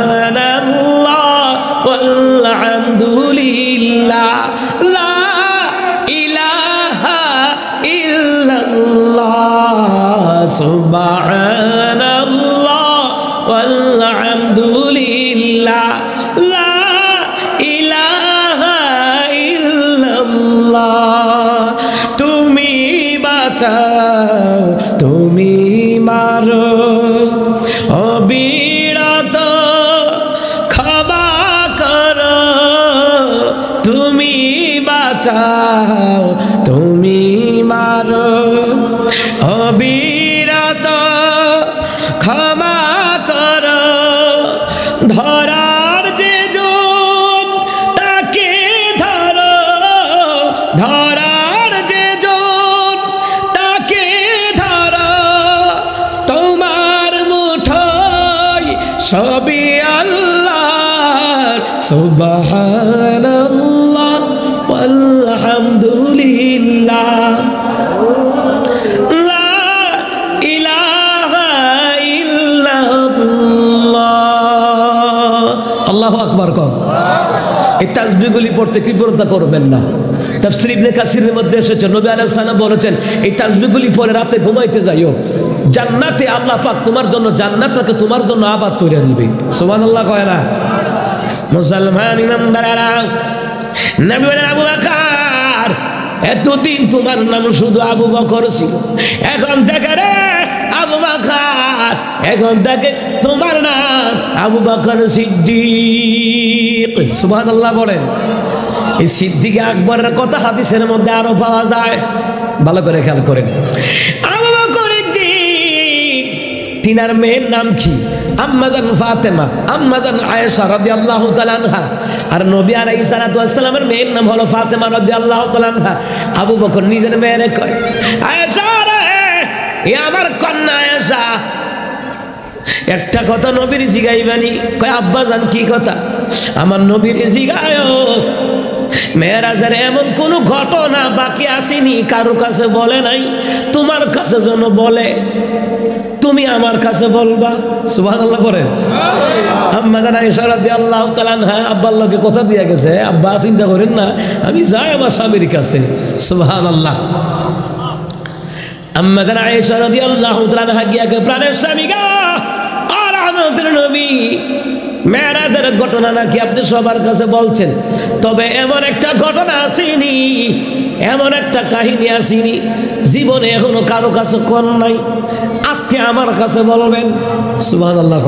সুবহানাল্লাহ ওয়ালহামদুলিল্লাহ লা ইলাহা ইল্লাল্লাহ সুবহানাল্লাহ ওয়ালহামদুলিল্লাহ লা ইলাহা ইল্লাল্লাহ তুমি বাঁচাও তুমি মারো অবিরত ক্ষমা করো তুমি বাঁচাও তুমি মারো অবিরত ক্ষমা করো ধরার যে জন তাকে ধরো ধরার যে জন তাকে ধরো তোমার মুঠোয় সবই আল্লাহর সুবহানাল্লাহ ওয়ালহামদুলিল্লাহ লা ইলাহা ইল্লাল্লাহ আল্লাহু আকবার কও এই তাসবিহগুলি পড়তে কৃপণতা করবেন না তাফসীর ইবনে কাসিরের মধ্যে এসেছে নবী আলাইহিস সালাম বলেছেন এই তাসবিহগুলি পড়ে রাতে ঘুমাইতে যাইও জান্নাতে আল্লাহ পাক তোমার জন্য জান্নাতটাকে তোমার জন্য আবাদ করে দিবে সুবহানাল্লাহ কয় না মুসলমান ইমানদারেরা নবী বলেন আবু বকর এতদিন তোমার নাম শুধু আবু বকর ছিল এখন থেকে রে আবু বকর এখন থেকে তোমার নাম আবু বকর সিদ্দিক সুবহানাল্লাহ বলেন এই সিদ্দিক আকবরের কথা হাদিসের মধ্যে আরো পাওয়া যায় ভালো করে খেয়াল করেন আবু বকর সিদ্দিক তিনার মেয়ের নাম কি আম্মাজান ফাতেমা আম্মাজান আয়েশা রাদিয়াল্লাহু তাআলা আনহা আর নবী আলাইহিস সালাতু ওয়াস সালামের মেয়ের নাম হলো ফাতেমা রাদিয়াল্লাহু তাআলা আনহা আবু বকর নিজের মেয়েরে কয় আয়েশা রে এ আমার কন্যা আয়েশা একটা কথা নবীর জিগাইবানি কয় আব্বাজান কি কথা আমার নবীর জিগায়ও মেরাজের এমন কোন ঘটনা বাকি আসেনি কারো কাছে বলে নাই তোমার কাছে যেন বলে তুমি আমার কাছে বলবা সুবহানাল্লাহ বলেন আম্মা জান আয়েশা রাদিয়াল্লাহু তাআলা আনহা আব্বার লগে কথা দিয়া গেছে আব্বা চিন্তা করেন না আমি যাই আমার স্বামীর কাছে সুবহানাল্লাহ আম্মা জান আয়েশা রাদিয়াল্লাহু তাআলা আনহা গিয়া কে প্রাণের স্বামী গা আর আমাদের নবী মেরাজের ঘটনা নাকি আপনি সবার কাছে বলছেন তবে এমন একটা ঘটনা আসেনি এমন একটা কাহিনী আসেনি জীবনে এখনো কারো কাছে কোন নাই আজকে আমার কাছে বলবেন সুবহানাল্লাহ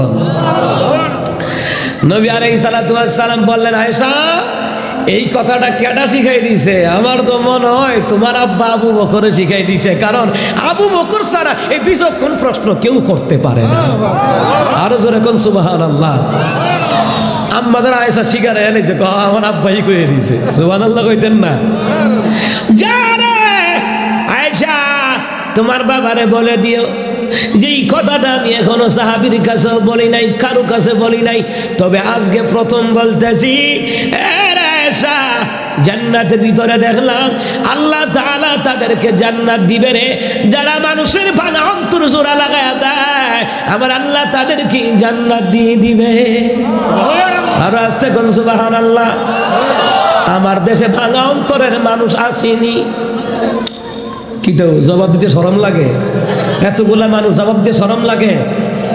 নবী আলাইহিস সালাতু ওয়াস সালাম বললেন আয়েশা এই কথাটা কেডা শিখাই দিয়েছে আমার তো মনে হয় তোমার আব্বা আবু বকরে শিখাই দিয়েছে কারণ আবু বকর ছাড়া এই বিচক্ষণ প্রশ্ন কেউ করতে পারে না আরো জোরে কোন সুবহানাল্লাহ আম্মাদের আয়েশা শিকারে এনেছে আমার আব্বাই কইয়ে দিয়েছে সুবহানাল্লাহ কইতেন না জানে আয়েশা তোমার বাবারে বলে দিও যে এই কথাটা আমি এখনো সাহাবীর কাছে বলি নাই কারো কাছে বলি নাই তবে আজকে প্রথম বলতেছি আয়েশা জান্নাতের ভিতরে দেখলাম আল্লাহ তাআলা তাদেরকে জান্নাত দিবে রে যারা মানুষের ভাঙা অন্তর জোড়া লাগায়া দেয় আমার আল্লাহ তাদেরকে জান্নাত দিয়ে দিবে আর আস্তে কোন সুবহানাল্লাহ আমার দেশে ভাঙা অন্তরের মানুষ আসেনি কি তো জবাব দিতে শরম লাগে এতগুলা মানুষ জবাব দিতে শরম লাগে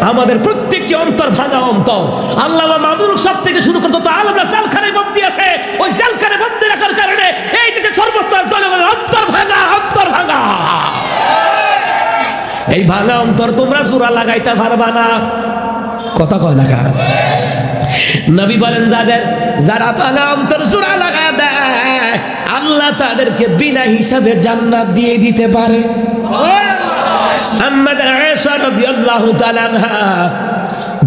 আমাদের প্রত্যেকটি অন্তর ভাঙা অন্তর আল্লামা মামুনুল সব থেকে শুরু করতে তো আলমরা জেলখানায় বন্দী আছে ওই জেলখানায় বন্দী রাখার কারণে এই দেশে সর্বস্তর জনগণের অন্তর ভাঙা এই ভাঙা অন্তর তোমরা জোড়া লাগাইতে পারবা না কথা কয় না কা নবী বলেন যারা ভাঙা অন্তর জোড়া লাগায় দেয় আল্লাহ তাদেরকে বিনা হিসাবে জান্নাত দিয়ে দিতে পারে আম্মা আয়েশা রাদিয়াল্লাহু তাআলা আনহা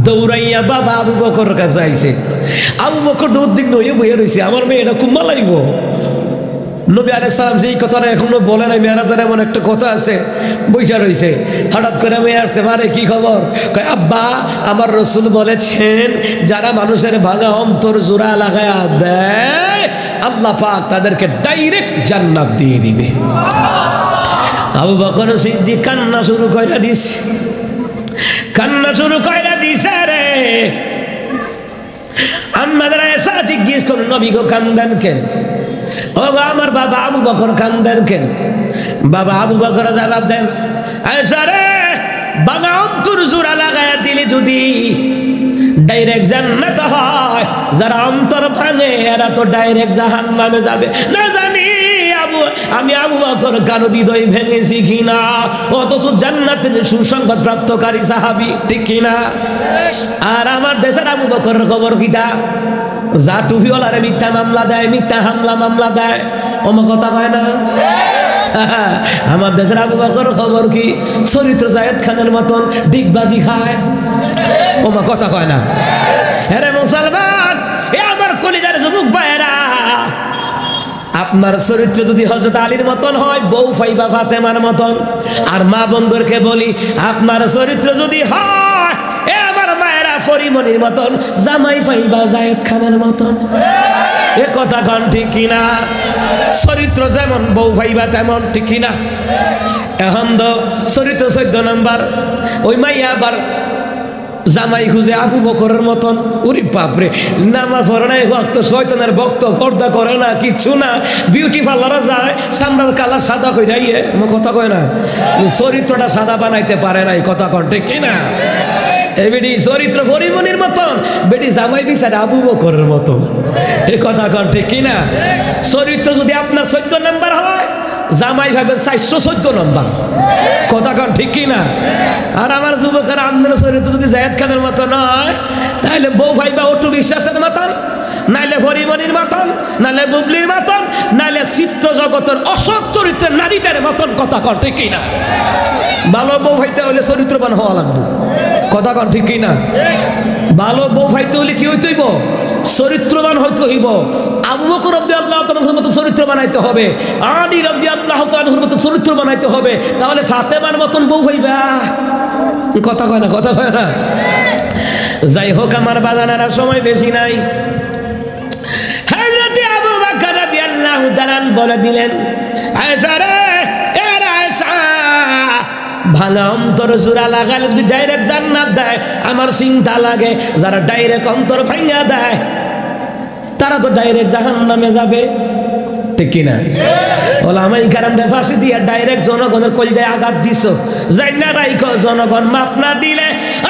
দৌড়াইয়া বাবা আবু বকর কাছে আইছে আবু বকর তো উদ্বিগ্ন হয়ে বসে রয়েছে আমার মেয়েটা খুব মালাইব নবী আলাইহিস সালাম যেই কথাটা এখনো বলে নাই মেরাজের এমন একটা কথা আছে বইসা রয়েছে হঠাৎ করে মেয়ে আসছে মানে কি খবর কয় আব্বা আমার রাসূল বলেছেন যারা মানুষের ভাঙা অন্তর জোড়া লাগায়া দেয় আল্লাহ পাক তাদেরকে ডাইরেক্ট জান্নাত দিয়ে দিবে আবু বকর সিদ্দিক কান্না শুরু করে দিছে কান্না শুরু কইরা দিছে রে। আমাদের এসা জিজ্ঞেস করল নবী গো কান্দেন কেন? ও গো আমার বাবা আবু বকর কান্দেন কেন? বাবা আবু বকর জবাব দেন, আয়েশা রে বাবা অন্তর জোড়া লাগায়া দিলে যদি ডাইরেক্ট জান্নাত হয়, যারা অন্তর ভাঙে এরা তো ডাইরেক্ট জাহান্নামে যাবে। না জানি আমি আবু বকর কারো হৃদয় ভেঙেছি কিনা, অথচ জান্নাতের সুসংবাদ প্রাপ্তকারী সাহাবী, ঠিক কিনা? আর আমার দেশের আবু বকরের খবর কিটা? যা টুপিওয়ালারে মিথ্যা মামলা দেয়, মিথ্যা হামলা মামলা দেয়, ওমা কথা কয় না। আমার দেশের আবু বকর খবর কি? চরিত্র জায়েদ খানের মতন ডিগবাজি খায়, ওমা কথা কয় না। আরে মুসলমান, এ আমার কলিজার যুবক ভাইয়েরা, আপনার চরিত্র যদি হযরত আলীর মতন হয়, বউ ফাইবা ফাতেমার মতন। আর মা বন্ধুরকে বলি, আপনার চরিত্র যদি হয় এ আমার মায়েরা পরিমণির মতন, জামাই ফাইবা জায়েদ খানের মতন। এ কথা কন ঠিক কিনা? চরিত্র যেমন বউ ফাইবা তেমন, ঠিক কিনা? এখন তো চরিত্র 14 নম্বর, ওই মাইয়া আবার জামাই খুঁজে আবু বকরের মতন। ওরে বাপরে, নামাজ পড়ে না, ভক্ত শয়তানের ভক্ত, পর্দা করে না, কিচ্ছু না, বিউটি পার্লারে যায়, সামনের কালার সাদা কই রাইয়ে, কথা কয় না, চরিত্রটা সাদা বানাইতে পারে নাই, কথা কন ঠিক কিনা? এই বেটি চরিত্র পরিমণির মতন, বেটি জামাই বিচারে আবু বকরের মতন, এ কথা কন ঠিক কিনা? চরিত্র যদি আপনার 14 নম্বর হয়, জামাই ভাবেন 414 নম্বর, কথা কন ঠিক কিনা? আর আমার যুবকের আপনার চরিত্র যদি জায়েদ খানের মতন হয়, তাহলে বউ ভাইবা অটু বিশ্বাসের মতন, নাইলে পরিমণির মতন, নাইলে বুবলির মতন, নাইলে চিত্র জগতের অসৎ চরিত্রের নারীদের মতন, কথা কন ঠিক কিনা? ভালো বউ ভাইতে হলে চরিত্রবান হওয়া লাগবে, কথা কন ঠিক কিনা? ভালো বউ ভাইতে হলে কি হইতে হইব? চরিত্রবান হইতে হইব। আবু বকর রাদিয়াল্লাহু তাআলার মতো চরিত্র বানাইতে হবে, আলী রাদিয়াল্লাহু তাআলার মতো চরিত্র বানাইতে হবে, তাহলে ফাতেমার মতন বউ হইবা, কথা কয় না, কথা কয় না। যাই হোক আমার বাজানারা, সময় বেশি নাই। হযরত আবু বকর রাদিয়াল্লাহু তাআলা বলে দিলেন, আয়েশা রে, এ আয়েশা, ভাঙা অন্তর জোড়া লাগালে যদি ডাইরেক্ট জান্নাত দেয়, আমার চিন্তা লাগে যারা ডাইরেক্ট অন্তর ভাঙা দেয় তারা তো ডাইরেক্ট জাহান্নামে যাবে, ঠিক কিনা? ওলামাই কেরামরে ফাঁসি দিয়ে ডাইরেক্ট জনগণের কলিজায় আঘাত দিছো, জাইনা রাইখো জনগণ মাফ না দিলে,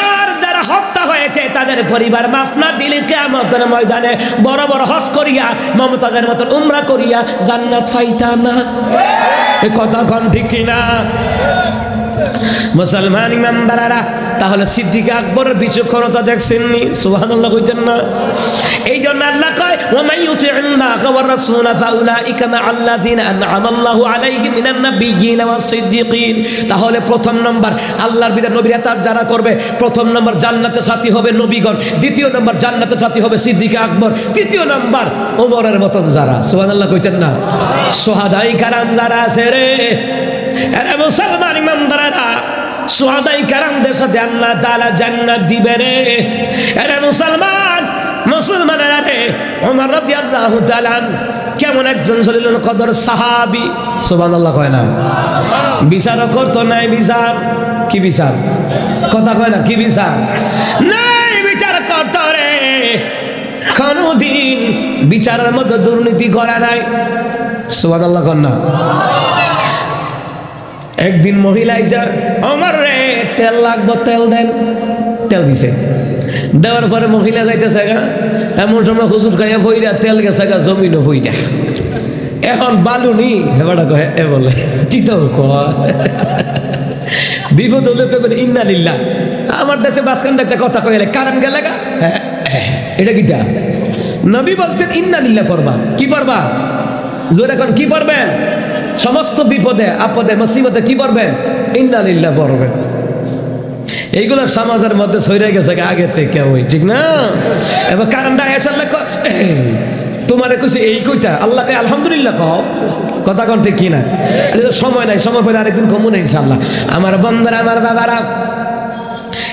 আর যারা হত্যা হয়েছে তাদের পরিবার মাফ না দিলে কিয়ামতের ময়দানে বড় বড় হজ করিয়া মমতাজের মতন উমরা করিয়া জান্নাত পাইতা না, এ কথা কোন ঠিক কিনা? মুসলমান ইমানদারেরা, তাহলে সিদ্দিক আকবরের বিচক্ষণতা দেখছেননি? সুবহানাল্লাহ কইতেন না? এই জন্য আল্লাহ কয়, ওয়া মান ইউতি'িল্লাহা ওয়ার রাসূলা ফাউলাইকা মা'আল্লাযিনা আন'আমাল্লাহু আলাইহিম মিনান নাবিয়্যিনা ওয়াস সিদ্দিকিন। তাহলে প্রথম নম্বর আল্লাহর বিধান নবীর ইতাআত যারা করবে, প্রথম নম্বর জান্নাতের সাথী হবে নবীগণ, দ্বিতীয় নম্বর জান্নাতের সাথী হবে সিদ্দিক আকবর, তৃতীয় নম্বর ওমরের মতন যারা, সুবহানাল্লাহ কইতেন না? শুহাদায়ে কেরাম যারা আছে রে, আরে মুসলমান ইমানদারেরা, শুহাদায়ে কেরামদের সাথে আল্লাহ তাআলা জান্নাত দিবে রে। আরে মুসলমানেরা রে, ওমর রাদিয়াল্লাহু তাআলা কেমন একজন জলিলুল কদর সাহাবী, সুবহানাল্লাহ কয় না? বিচার করতো নাই, বিচার কি বিচার, কথা কয় না, কি বিচার নাই, বিচার করতো রে, কোনদিন বিচারের মধ্যে দুর্নীতি করা নাই, সুবহানাল্লাহ কয় না? একদিন মহিলা আইসা, ওমর রে তেল লাগবো, তেল দেন, তেল দিছে, দেওয়ার পরে মহিলা যাইতেছে গা, এমন সময় হুজুর খাইয়া বইরা তেল গেছে গা জমিনও বইরা, এখন বালু নি হেবাটা কয়, এ বলে কি তো বিপদ হলে কইবেন ইন্না লিল্লাহ। আমার দেশে বাসখান্ডে একটা কথা কইলে কারেন্ট গেলে গা, এটা কিটা? নবী বলছেন ইন্না লিল্লাহ পড়বা, কি পড়বা? জোরে এখন কি পড়বেন? সমস্ত বিপদে আপদে মুসিবতে কি পড়বেন? ইন্না লিল্লাহ পড়বেন। এইগুলো সমাজের মধ্যে ছড়িয়ে গেছে আগে থেকে, ওই ঠিক না? এবার কারণটা এসে তোমার কইছে এই কইটা, আল্লাহকে আলহামদুলিল্লাহ কও, কথা কোন ঠিক কিনা? সময় নাই, সময় পেলে আরেকদিন কমু না ইনশাআল্লাহ। আমার বন্ধুরা, আমার বাবারা,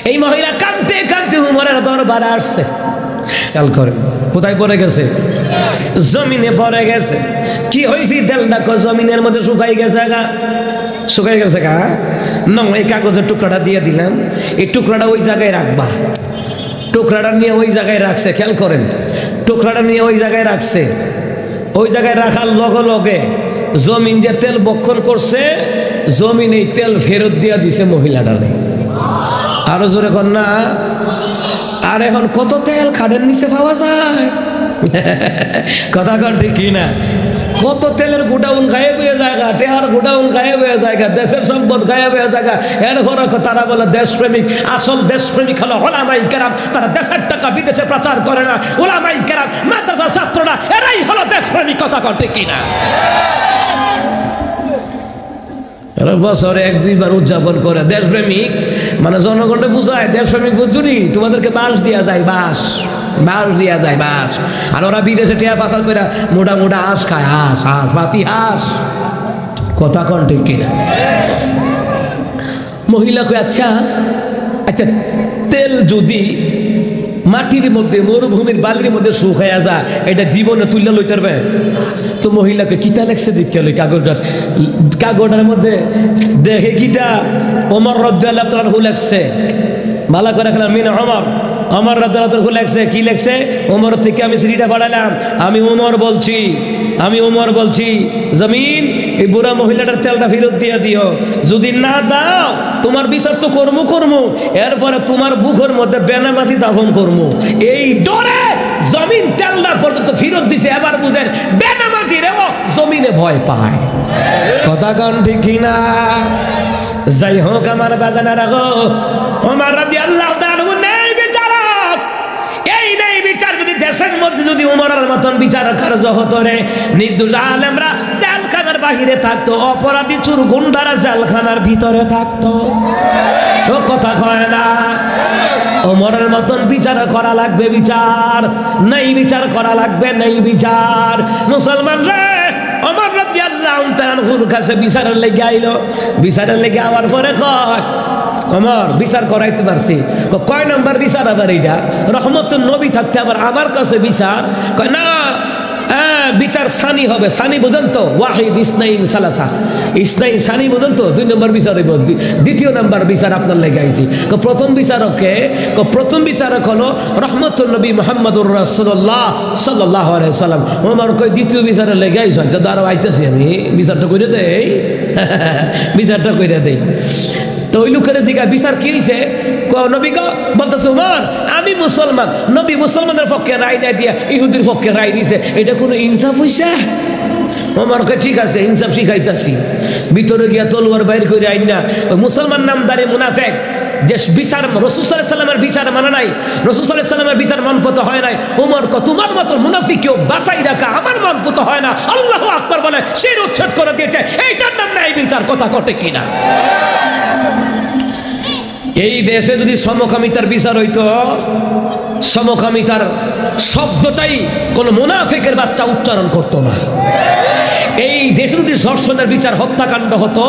এই মহিলা কাঁদতে কাঁদতে উমরের দরবারে আসছে, খেয়াল করেন কোথায় পড়ে গেছে? জমিনে পড়ে গেছে। কি হয়েছে? তেল দেখো জমিনের মধ্যে শুকাই গেছে গা। শুকাই গেছে গা না, এই কাগজের টুকরাটা দিয়ে দিলাম, এই টুকরাটা ওই জায়গায় রাখবা। টুকরাটা নিয়ে ওই জায়গায় রাখছে, খেয়াল করেন, টুকরাটা নিয়ে ওই জায়গায় রাখছে। ওই জায়গায় রাখার লগে লগে জমিন যে তেল বক্ষণ করছে, জমিন এই তেল ফেরত দিয়া দিছে মহিলাটারে। আরো জোরে কর না। আর এখন কত তেল খাদের নিচে পাওয়া যায়, কথা কন ঠিক কিনা? কত তেলের গোডাউন গায়েব হয়ে জায়গা, টেহার গোডাউন গায়েব হয়ে জায়গা, দেশের সম্পদ গায়েব হয়ে জায়গা। এরপর তারা বলে দেশপ্রেমিক। আসল দেশপ্রেমিক হলো ওলামাই কেরাম। তারা দেশের টাকা বিদেশে প্রচার করে না। ওলামাই কেরাম, মাদ্রাসার ছাত্ররা, এরাই হলো দেশপ্রেমিক, কথা কন ঠিক কিনা? বছরে 1-2 বার উদযাপন করে দেশপ্রেমিক, মানে জনগণকে বুঝায় দেশপ্রেমিক। বুঝুনি তোমাদেরকে বাস দিয়া যায়, বাস দিয়া যায় বাস। আর ওরা বিদেশে টিয়া পাচার করে মোটা মোটা হাঁস খায়, হাঁস পাতি হাঁস, কথা কন ঠিক কিনা? মহিলা কই আচ্ছা আচ্ছা, তেল যদি মাটির মধ্যে মরুভূমির বালির মধ্যে শুকাইয়া যায়, এটা জীবনে তুললে লইতে পারবে? তো মহিলাকে কিতা লেখছে দেখতে হলো কাগজটা, কাগজটার মধ্যে দেখে কিতা ওমর রাদিয়াল্লাহু তাআলা লেখছে, ভালো করে খেলাম মিন ওমর রাদিয়াল্লাহু তাআলা লেখছে। কি লেখছে? ওমর থেকে আমি সিডিটা পাঠালাম, আমি ওমর বলছি জমিন এই বুড়া মহিলাটার তেলটা ফেরত দিয়ে দিও। যদি না দাও তোমার বিচার তো কর্ম, এরপরে তোমার বুকের মধ্যে বেনামাজি দাফন করবো। এই ডরে জমিন তেলটা পর্যন্ত ফেরত দিছে। এবার বুঝেন বেনামাজি রেও জমিনে ভয় পায়, কথা কন ঠিক কিনা? যাই হোক আমার বাজানারা গো, ওমর রাদিয়াল্লাহু তাআলা নেই বিচারক। এই নেই বিচার যদি দেশের মধ্যে যদি ওমরের মতন বিচার কার্য হতো রে, নির্দোষ আলেমরা জেলখানার বাহিরে থাকতো, অপরাধী চোর গুন্ডারা জেলখানার ভিতরে থাকতো। ও কথা কয় না? ওমরের মতন বিচার করা লাগবে, বিচার নেই, বিচার করা লাগবে, নেই বিচার। মুসলমান রে, ওমর রাদিয়াল্লাহু তাআলার কাছে বিচারের লেগে আইলো। বিচারের লেগে আওয়ার পরে কয় ওমর বিচার করাইতে পারছি। কয় নম্বর বিচার আবার এইটা? রহমতুন নবী থাকতে আবার আমার কাছে বিচার? কয় না, বিচার সানি হবে। সানি বুঝেন তো? ওয়াহিদ ইসনাইন সালাসা, ইসনাইন সানি বুঝেন তো? 2 নম্বর বিচার হইব। দ্বিতীয় নম্বর বিচার আপনার লেগে আইছি। প্রথম বিচারককে, প্রথম বিচারক হলো রহমতুল নবী মুহাম্মদুর রাসূলুল্লাহ সাল্লাল্লাহু আলাইহি সাল্লাম। ওমর কই দ্বিতীয় বিচারে লেগে আইছো? আচ্ছা দাঁড়াও, আইতেছি আমি, বিচারটা কইরে দেই, বিচারটা কইরে দেই। তো ওই লোকের জিজ্ঞাসা বিচার কি হয়েছে? নবী বলতেছে ওমর আমি মুসলমান, নবী মুসলমানের পক্ষে রায় না দিয়া ইহুদির পক্ষে রায় দিয়েছে, এটা কোনো ইনসাফ হইছে? ওমর কে ঠিক আছে, ইনসাফ শিখাইতাছি। ভিতরে গিয়া তলোয়ার বাইর করে আইন না ওই মুসলমান নামদারি মুনাফেক যে বিচার রাসূল সাল্লাল্লাহু আলাইহি ওয়াসাল্লামের বিচার মানে নাই, রাসূল সাল্লাল্লাহু আলাইহি ওয়াসাল্লামের বিচার মানপত হয় নাই। ওমর ক তোমার মতো মুনাফিককেও বাঁচাই রাখা আমার মানপত হয় না। আল্লাহু আকবার বলে শির উচ্ছেদ করে দিয়েছে। এইটার নাম নাই বিচার, কথা কটে কিনা? এই দেশে যদি সমকামিতার বিচার হইতো, সমকামিতার শব্দটাই কোন মুনাফিকের বাচ্চা উচ্চারণ করতো না। এই দেশে যদি ধর্ষণের বিচার, হত্যাকাণ্ড হতো,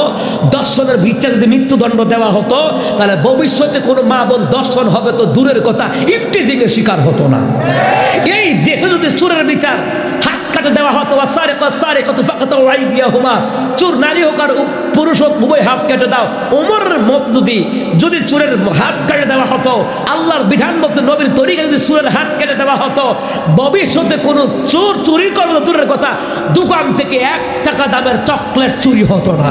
দর্শনের বিচার যদি মৃত্যুদণ্ড দেওয়া হতো, তাহলে ভবিষ্যতে কোনো মা বোন দর্শন হবে তো দূরের কথা, ইফটিজিং এর শিকার হতো না। এই দেশে যদি চোরের বিচার হাত কাটে দেওয়া হতো, চোর নারী হোক আর পুরুষ হোক উভয় হাত কেটে দাও। ওমরের মত যদি চোরের হাত কেটে দেওয়া হতো, আল্লাহর বিধান মতো নবীর তরিকা যদি চোরের হাত কেটে দেওয়া হতো, ভবিষ্যতে কোনো চোর চুরি করবে দূরের কথা, দোকান থেকে 1 টাকা দামের চকলেট চুরি হতো না।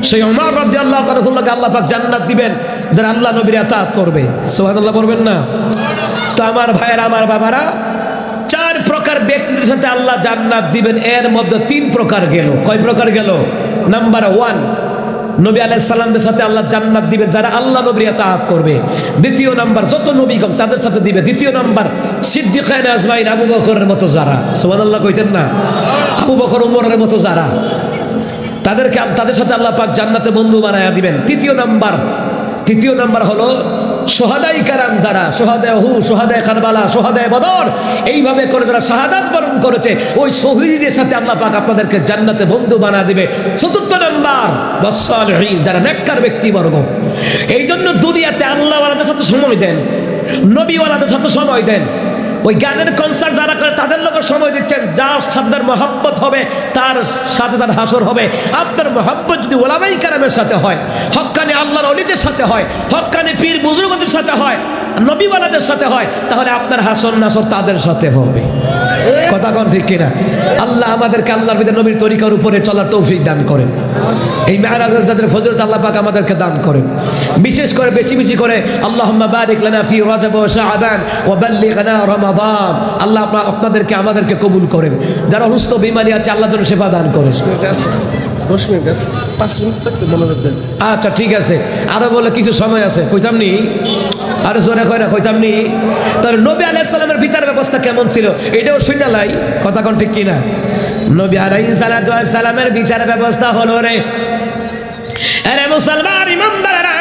সেই ওমর রাদিয়াল্লাহু তাআলা আল্লাহ পাক জান্নাত দিবেন যারা আল্লাহ নবীর ইতাআত করবে। সুবহানাল্লাহ বলবেন না? তো আমার ভাইয়েরা, আমার বাবারা, 4 প্রকার ব্যক্তিদের সাথে আল্লাহ জান্নাত দিবেন। এর মধ্যে 3 প্রকার গেল। কয় প্রকার গেল? নাম্বার 1, নবী আলাইহিস সালামদের সাথে আল্লাহ জান্নাত দিবেন যারা আল্লাহ নবীর ইতাআত করবে। দ্বিতীয় নাম্বার যত নবীগণ তাদের সাথে দিবে। দ্বিতীয় নাম্বার সিদ্দিকায়ে আজমাইন, আবু বকরের মতো যারা, সুবহানাল্লাহ কইতেন না? আবু বকর ওমরের মতো যারা, তাদেরকে তাদের সাথে আল্লাহ পাক জান্নাতে বন্ধু বানায়া দিবেন। তৃতীয় নাম্বার হলো শহাদাই কারাম যারা, শহাদায়ে উহুদ, শহাদায়ে কারবালা, শহাদায়ে বদর, এইভাবে করে যারা শাহাদাত বরণ করেছে, ওই শহীদদের সাথে আল্লাহ পাক আপনাদেরকে জান্নাতে বন্ধু বানা দিবে। চতুর্থ নাম্বার ওয়াসসালিহিন, যারা নেককার ব্যক্তিবর্গ। এই জন্য দুনিয়াতে আল্লাহওয়ালাদের সাথে সময় দেন, নবীওয়ালাদের সাথে সময় দেন, ওই গানের কনসার্ট যারা করে তাদের লোকের সময় দিচ্ছেন, যার সাথে তার মহব্বত হবে তার সাথে তার হাসর হবে। আপনার মহব্বত যদি ওলামাই কেরামের সাথে হয়, হক্কানি আল্লাহর ওলিদের সাথে হয়, হক্কানি পীর বুজুর্গদের সাথে হয়, নবীওয়ালাদের সাথে হয়, তাহলে আপনার হাসর নাসর তাদের সাথে হবে। কথা কোন ঠিক কিনা? আল্লাহ আমাদেরকে আল্লাহর বিধান নবীর তরিকার উপরে চলার তৌফিক দান করেন। এই মেরাজের যাদের ফজিলত আল্লাহ পাক আমাদেরকে দান করেন। বিশেষ করে বেশি বেশি করে আল্লাহুম্মা বারিক লানা ফি রজব ওয়া শাবান ওয়া বাল্লিগনা রমাদান। আল্লাহ আপনাদেরকে আমাদেরকে কবুল করেন। যারা অসুস্থ বিমারি আছে আল্লাহ যেন শিফা দান করেন। 10 মিনিট আছে, 5 মিনিট থাকতে মনোযোগ দেন। আচ্ছা ঠিক আছে, আরো বলে কিছু সময় আছে, কইতাম নি আরো জোরে কয় না, কইতাম নি। তাহলে নবী আলাইহিস সালামের বিচার ব্যবস্থা কেমন ছিল এটাও শুনে লাই, কথা কোন ঠিক কিনা? নবী আলাইহিস সালামের বিচার ব্যবস্থা হলো রে, আরে মুসলমান ইমানদাররা,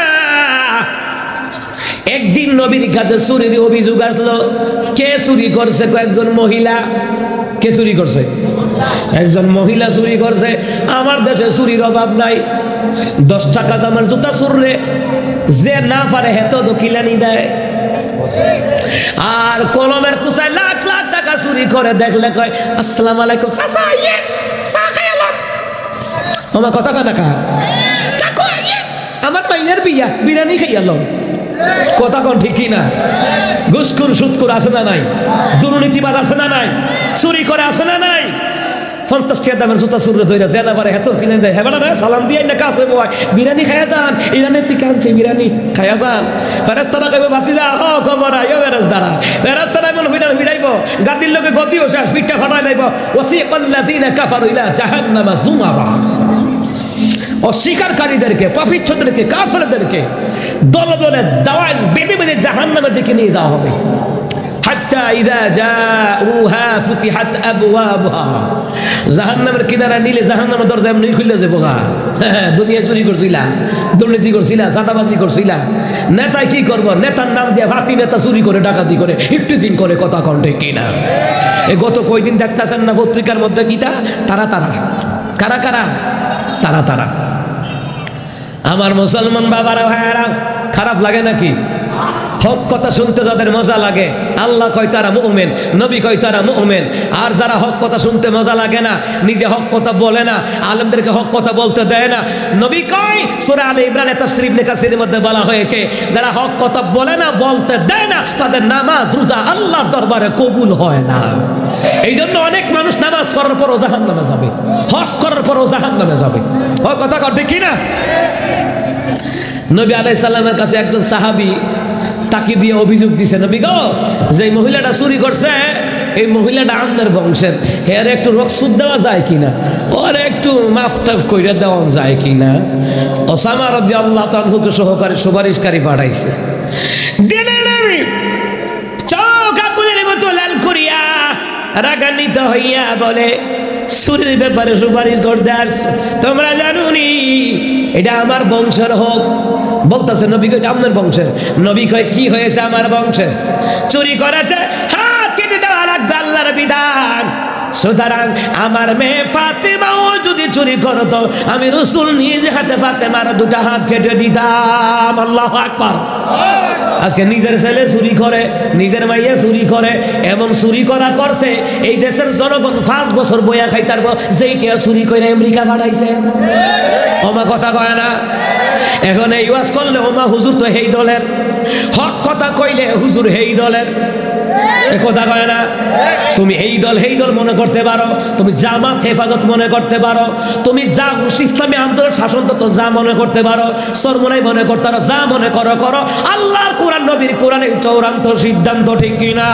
একদিন নবীর কাছে চুরির অভিযোগ আসলো। কে চুরি করছে? কয়েকজন মহিলা। কে চুরি করছে? একজন মহিলা চুরি করছে। আমার দেশে চুরির অভাব নাই। 10 টাকা দামের জুতা চুররে যে না পারে হেতো দকিলানি দেয়, আর কলমের কুচায় লাখ লাখ টাকা চুরি করে। দেখলে কয় আসসালামু আলাইকুম চাচা, ইয়ে চা খাই এলাম। আমার কথা কানা কা কাকু, আমার মাইনের বিয়া, বিরিয়ানি খাই এলাম। কথা কোন ঠিক না? ঘুষখোর সুদখোর আছে না নাই? দুর্নীতিবাজ আছে না নাই? চুরি করে আছে না নাই? 50 টাকা দামের জুতা চুরি ধরে জেনা পারে হেতর কিনে দেয়। হ্যাঁ না সালাম দিয়ে না কাছে বয়, বিরিয়ানি খাইয়া যান, ইরানের থেকে আনছে বিরিয়ানি খাইয়া যান। ফেরেশতারা কইবে বাতি যা হ খবর আইও ফেরেশতারা। ফেরেশতারা এমন ভিড়াইব গাদির লোকে গদিও শেষ, পিঠটা ফাটাই লাইব। ওয়াসিকাল্লাযিনা কাফারু ইলা জাহান্নামা যুমারা। অস্বীকারীদেরকে, পাপিষ্ঠদেরকে, কাফেরদেরকে দলে দলে দাওয়ান বেঁধে বেঁধে জাহান্নামের দিকে নিয়ে যাওয়া হবে। হাত্তা ইযা জাউহা ফুতিহাত আবওয়াবুহা। জাহান্নামের কিনারা নিলে জাহান্নামের দরজা এমনি খুলে যাবে। দুনিয়া চুরি করছিলা, দুর্নীতি করছিলা, চাঁদাবাজি করছিলা, নেতায় কি করব? নেতার নাম দিয়ে ভাতি নেতা চুরি করে, ডাকাতি করে, ইফটিজিং করে। কথা কণ্ঠে কিনা? এই গত কয়দিন দেখতেছেন না পত্রিকার মধ্যে কিটা তারা তারা কারা কারা তারা তারা। আমার মুসলমান বাবারা ভাইয়ারা, খারাপ লাগে নাকি? হক কথা শুনতে যাদের মজা লাগে, আল্লাহ কয় তারা মুমিন, নবী কয় তারা মুমিন। আর যারা হক কথা শুনতে মজা লাগে না, নিজে হক কথা বলে না, আলেমদেরকে হক কথা বলতে দেয় না, নবী কয় সূরা আলে ইমরানের তাফসীর ইবনে কাসিরের মধ্যে বলা হয়েছে, যারা হক কথা বলে না, বলতে দেয় না, তাদের নামাজ রোজা আল্লাহর দরবারে কবুল হয় না। এই জন্য অনেক মানুষ নামাজ করার পরও জাহান্নামে যাবে, হজ করার পরও জাহান্নামে যাবে। ও কথা কবে কি না? নবী আলাইহিস সালামের কাছে একজন সাহাবী তাকি দিয়ে অভিযোগ দিছে, নবী গো, যে মহিলাটা চুরি করছে এই মহিলাটা আপনার বংশের, এর একটু রকসুদ দেওয়া যায় কিনা, ওর একটু মাফ টাফ কইরা দেওয়া যায় কিনা। ওসামা রাদিয়াল্লাহু তাআলাকে সহকারী সুপারিশকারী পাঠাইছে। দিলেন আমি চোখ আগুনের মতো লাল করিয়া রাগান্বিত হইয়া বলে, চুরির ব্যাপারে সুপারিশ করতে আসছো, তোমরা জানুনি এটা আমার বংশের হোক। বলতেছে নবী কয় আপনার বংশের। নবী কয় কি হয়েছে আমার বংশের? চুরি করেছে, হাত কেটে দেওয়া লাগবে, আল্লাহর বিধান। সুতরাং আমার মেয়ে ফাতেমাও যদি চুরি করতো, আমি রাসূল নিজ হাতে ফাতেমার 2টা হাত কেটে দিতাম। আল্লাহু আকবার। আজকে নিজের ছেলে চুরি করে, নিজের মাইয়া চুরি করে, এমন চুরি করা করছে এই দেশের জনগণ 5 বছর বইয়া খাইতারব, যেইটা চুরি করে আমেরিকা পাঠাইছে। ওমা কথা কয় না? এখন এই ওয়াজ করলে ওমা হুজুর তো হেই দলের, হক কথা কইলে হুজুর হেই দলের, এ কথা কয় না? তুমি এই দল হেই দল মনে করতে পারো, তুমি জামাত হেফাজত মনে করতে পারো, তুমি যা ইসলামী আন্দোলন শাসনতন্ত্র যা মনে করতে পারো, সরমনাই মনে করতে পারো, যা মনে করো করো, আল্লাহর কোরআন নবীর কোরআনের চূড়ান্ত সিদ্ধান্ত, ঠিক কিনা?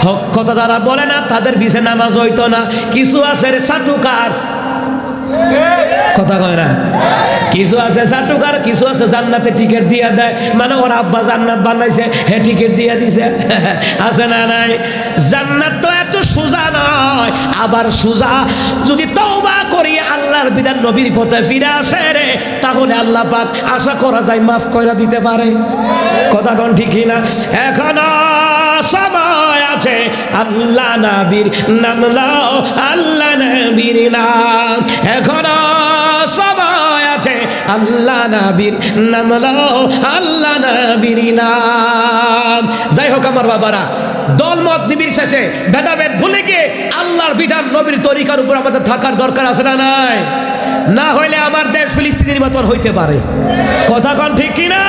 হক কথা যারা বলে না তাদের পিছে নামাজ হইতো না। কিছু আছে রে চাটুকার, কথা কয় না? কিছু আছে চাটুকার, কিছু আছে জান্নাতে টিকিট দিয়ে দেয়, মানে ওর আব্বা জান্নাত বানাইছে, হে টিকিট দিয়ে দিছে। আছে না নাই? জান্নাত তো এত সোজা নয়। আবার সোজা যদি তওবা করি আল্লাহর বিধান নবীর পথে ফিরে আসে রে, তাহলে আল্লাহ পাক আশা করা যায় মাফ কইরা দিতে পারে। কথা কোন ঠিক না? এখনো সময় আছে, আল্লাহ নবীর নাম লও, আল্লাহ নবীর নাম। এখনো সময় আছে, আল্লাহ নবীর নাম লও, আল্লাহ নবীর নাম। যাই হোক, যুবক আমার বাবারা, দলমত নির্বিশেষে ভেদাভেদ ভুলে গিয়ে আল্লাহর বিধান নবীর তরিকার উপর আমাদের থাকার দরকার আছে না নাই? না হইলে আমার দেশ ফিলিস্তিনের মতন হইতে পারে। কথা কোন ঠিক কিনা?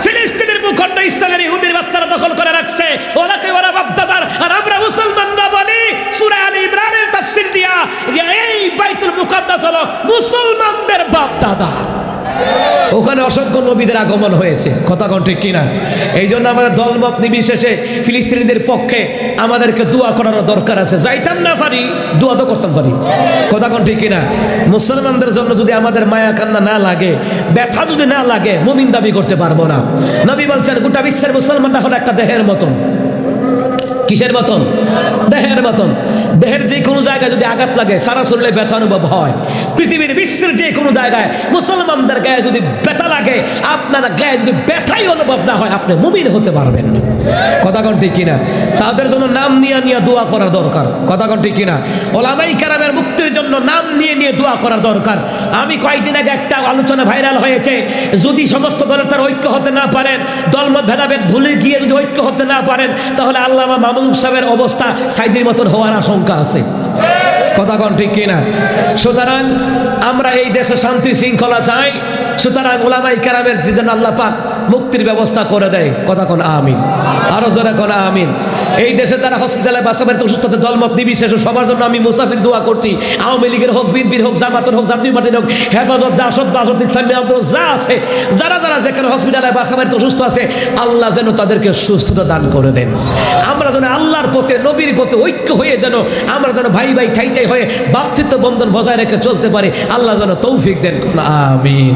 ফিলিস্তিনের ভূখণ্ড ইসরায়েলের ইহুদির বাচ্চারা দখল করে রাখছে, ওরাকে ওরা বাপদাদার, আর আমরা মুসলমানরা বলি সূরা আলে ইমরানের তাফসীর দিয়া যে এই বাইতুল মুকাদ্দাস হলো মুসলমানদের বাপদাদা। ওখানে অসংখ্য নবীদের আগমন হয়েছে। কথা কোন ঠিক কিনা? এই জন্য আমাদের দলমত নির্বিশেষে ফিলিস্তিনিদের পক্ষে আমাদেরকে দোয়া করার দরকার আছে। যাইতাম না পারি, দোয়া তো করতাম পারি। কথা কোন ঠিক কিনা? মুসলমানদের জন্য যদি আমাদের মায়া কান্না না লাগে, ব্যথা যদি না লাগে, মুমিন দাবি করতে পারবো না। নবী বলছেন গোটা বিশ্বের মুসলমানরা হলো একটা দেহের মতন। কিসের মতন? দেহের মতন। দেহের যে কোনো জায়গায় যদি আঘাত লাগে সারা শরীরে ব্যথা অনুভব হয়। পৃথিবীর বিশ্বের যে কোনো জায়গায় মুসলমানদের গায়ে যদি ব্যথা লাগে, আপনার গায়ে যদি ব্যথাই অনুভব না হয়, আপনি মুমিন হতে পারবেন না। কথা কোন ঠিক কিনা? তাদের জন্য নাম নিয়ে নিয়ে দোয়া করা দরকার। কথা কোন ঠিক কিনা? ওলামাই কেরামের মুক্তির জন্য নাম নিয়ে নিয়ে দোয়া করা দরকার। আমি কয়েকদিন আগে একটা আলোচনা ভাইরাল হয়েছে, যদি সমস্ত দলের তার ঐক্য হতে না পারেন, দলমত ভেদাভেদ ভুলে গিয়ে যদি ঐক্য হতে না পারেন, তাহলে আল্লামা মামুন সাহেবের অবস্থা সাইদির মতন হওয়ার আশঙ্কা আছে। কথা কোন ঠিক কিনা? সুতরাং আমরা এই দেশে শান্তি শৃঙ্খলা চাই। সুতরাং ওলামাই কেরামের জন্য আল্লাহ পাক মুক্তির ব্যবস্থা করে দেয়। কথা কোন আমিন? আরো জোরে কোন আমিন? এই দেশে যারা হসপিটালে বাসাবাড়িতে অসুস্থ আছে, দলমত নির্বিশেষে সবার জন্য আমি মুসাফির দোয়া করছি। আওয়ামী লীগের হোক, বিএনপির হোক, জামাতের হোক, জাতীয় পার্টির হোক, হেফাজত, জাসদ, বাসদ, ইসলামী আন্দোলন যা আছে, যারা যারা যেখানে হসপিটালে বাসাবাড়িতে অসুস্থ আছে, আল্লাহ যেন তাদেরকে সুস্থতা দান করে দেন। আমরা যেন আল্লাহর পথে, নবীর পথে ঐক্য হয়ে যেন আমরা যেন ভাই ভাই ঠাই ঠাই হয়ে ভ্রাতৃত্ব বন্ধন বজায় রেখে চলতে পারি। আল্লাহ যেন তৌফিক দেন। আমিন।